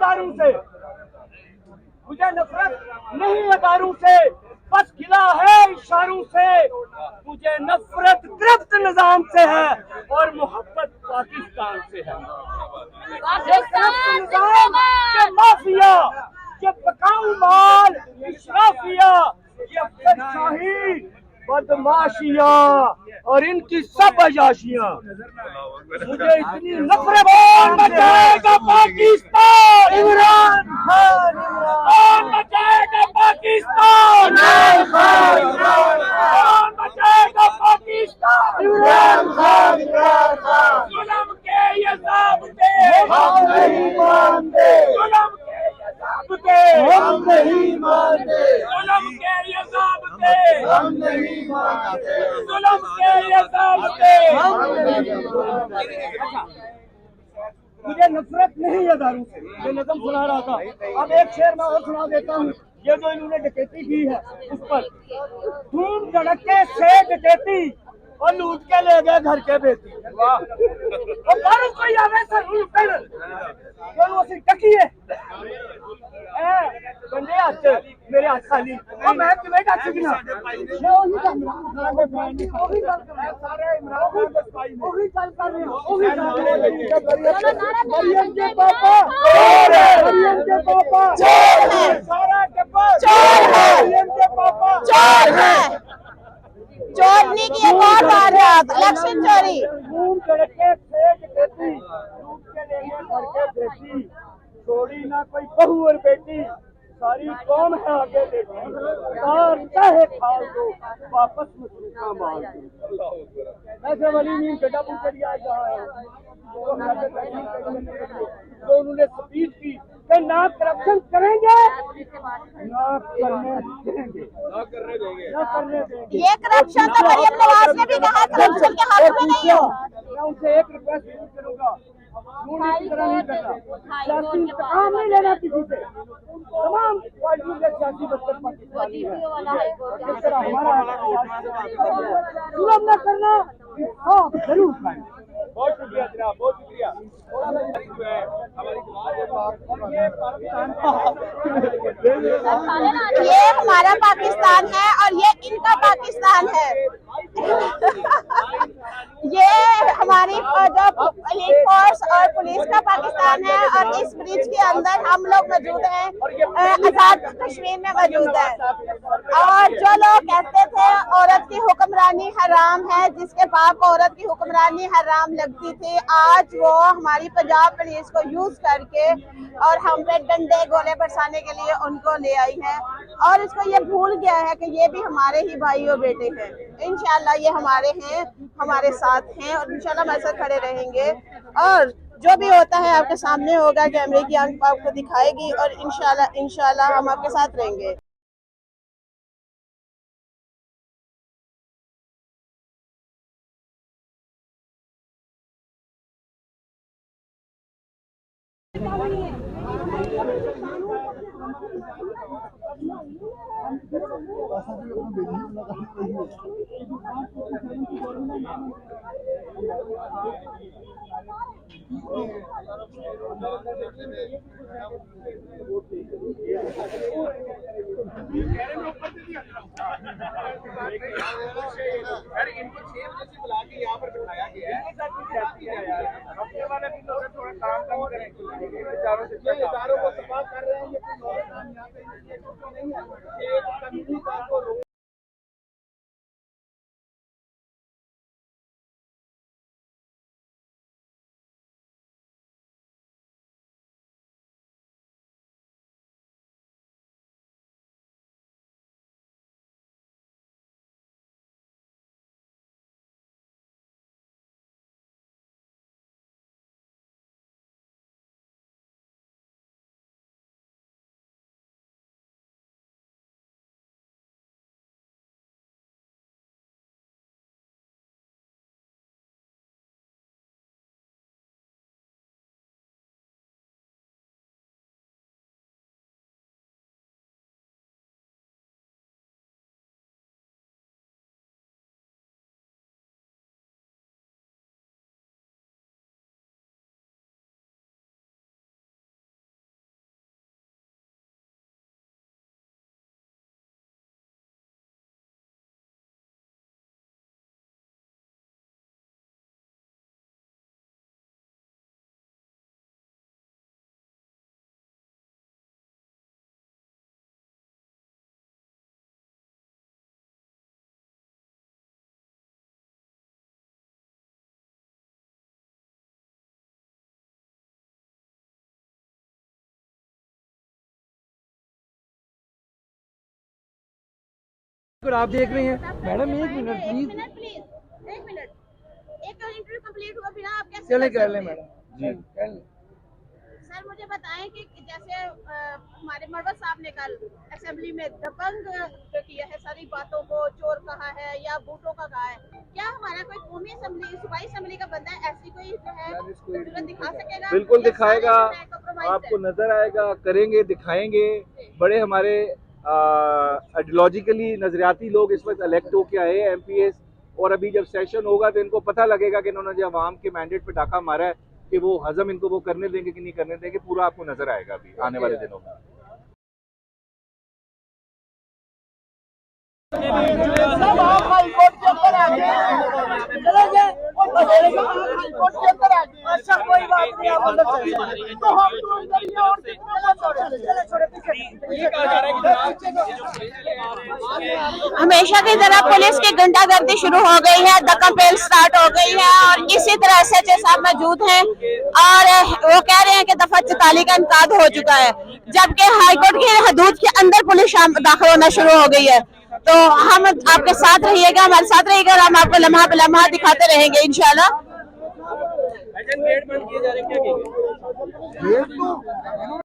दारू से, मुझे नफरत नहीं है दारू से, बस गिला है इशारों से। मुझे नफरत गिरफ्त निजाम से है और मोहब्बत पाकिस्तान से है। ये माफिया, ये पकाऊ माल इशराफिया, ये अफसरशाही बदमाशिया और इनकी सब अयाशियां, मुझे इतनी नफरत। कौन बचाएगा पाकिस्तान? इमरान खान। कौन बचाएगा पाकिस्तान? इमरान खान। कौन बचाएगा पाकिस्तान? इमरान खान। जुल्म के ये ज़ाब्ते हम नहीं मानते, जुल्म के ये ज़ाब्ते हम नहीं मानते, जुल्म के ये ज़ाब्ते हम नहीं मानते, जुल्म के ये ज़ाब्ते हम नहीं मानते। मुझे नफरत नहीं है दारू से। ये नज़म सुना रहा था। अब एक शेर मैं और सुना देता हूँ। ये जो इन्होंने डकैती की है उस पर धूम धड़के से डकैती और लूट के ले गए घर के बेटी। और बारू कोई आवे सर उल्टन दोनों से टकी है बंदे हाथ मेरे हाथ खाली और मैं तुम्हें टच सकना मैं वही कर रहा वही सारे इमरान वही चल कर रहे हो मरियम के पापा मरियम के पापा सारा डब्बा मरियम के पापा चोर है, चोरनी की एक और वारदात, इलेक्शन चोरी। घूम करके फेंक देती, लूट के लेके घर के बेटी, छोड़ी ना कोई बहू और बेटी, सारी कौम है आगे देखी, और चाहे खाल दो वापस मुसलमान माल दो। ऐसे वाली नींद गड्ढा पूछ लिया जहाँ है जो उन्होंने स्पीच की कि ना करप्शन करेंगे ना करने देंगे, ना करने देंगे। ये करप्शन तो मरियम नवाज ने भी कहा करप्शन के हाथ में नहीं हो। मैं उनसे एक रिक्वेस्ट करूंगा, की तरह नहीं करना, सियासी इंतकाम नहीं लेना किसी से। तमाम पार्टियों के सियासी बदतर पाकिस्तानी है, जिस तरह हमारा जुल्म न करना, इंसाफ जरूर खाएं। बहुत शुक्रिया जनाब, बहुत शुक्रिया। ये हमारा पाकिस्तान है और ये इनका पाकिस्तान है। ये हमारी जो पुलिस फोर्स और पुलिस का पाकिस्तान है और इस ब्रिज के अंदर हम लोग मौजूद हैं, आजाद कश्मीर में मौजूद है। और जो लोग कहते थे औरत की हुक्मरानी हराम है, जिसके पाक औरत की हुक्मरानी हराम लगती थी, आज वो हमारी पंजाब पुलिस को यूज करके और हम पे डंडे गोले बरसाने के लिए उनको ले आई है और इसको ये भूल गया है कि ये भी हमारे ही भाई और बेटे हैं। इंशाल्लाह ये हमारे हैं, हमारे साथ हैं और इंशाल्लाह हमारे साथ खड़े रहेंगे और जो भी होता है आपके सामने होगा, कैमरे की आंख आपको दिखाएगी और इंशाल्लाह हम आपके साथ रहेंगे। इनको 6 बजे से बुला के यहाँ पर बिठाया गया है यार, अपने वाले भी तो थोड़ा काम कम करें, बेचारों को सफा कर रहे हैं, ये कोई और काम यहाँ पे नहीं है, ये कम्युनिटी को आप देख रहे हैं मैडम, एक मिनट प्लीज, प्लीज, एक मिनट, एक इंटरव्यू कंप्लीट हुआ बिना आप कैसे चले कर सकते लें हैं? मैडम जी कर लें। सर मुझे बताएं कि जैसे हमारे मरवा साहब ने कल असेंबली में दबंग जो किया है, सारी बातों को चोर कहा है या बूटों का कहा है, क्या हमारा कोई कौमी असेंबली सूबाई असेंबली का बंदा ऐसी कोई जो है जरूरत दिखा सकेगा? बिल्कुल या दिखाएगा, सारे जो है compromise आपको है? नजर आएगा, करेंगे, दिखाएंगे। बड़े हमारे आइडियोलॉजिकली नजरियाती लोग इस वक्त इलेक्ट होके आए हैं MPs, और अभी जब सेशन होगा तो इनको पता लगेगा कि इन्होंने जो अवाम के मैंडेट पे डाका मारा है कि वो हजम इनको वो करने देंगे कि नहीं करने देंगे, पूरा आपको नजर आएगा अभी आने वाले दिनों में। सब आप हाई कोर्ट के अंदर आ गए, चले गए और हाई कोर्ट के अंदर आ गए। अच्छा कोई बात नहीं, आप अंदर चले जाइए। तो हम तो अंदर ही हैं और कितना बंद हो रहा है? छोड़े पीछे, ये कहा जा रहा है कि हमेशा की तरह पुलिस की गुंडागर्दी शुरू हो गई है, दक्का-पेल स्टार्ट हो गई है और इसी तरह SHO साहब मौजूद हैं और वो कह रहे हैं कि दफा 44 का इनकाद हो चुका है, जबकि हाईकोर्ट की हदूद के अंदर पुलिस दाखिल होना शुरू हो गई है। तो हम आपके साथ रहिएगा, हमारे साथ रहिएगा और हम आपको लम्हा पे लम्हा दिखाते रहेंगे इंशाल्लाह। गेट बंद किए जा रहे हैं क्या?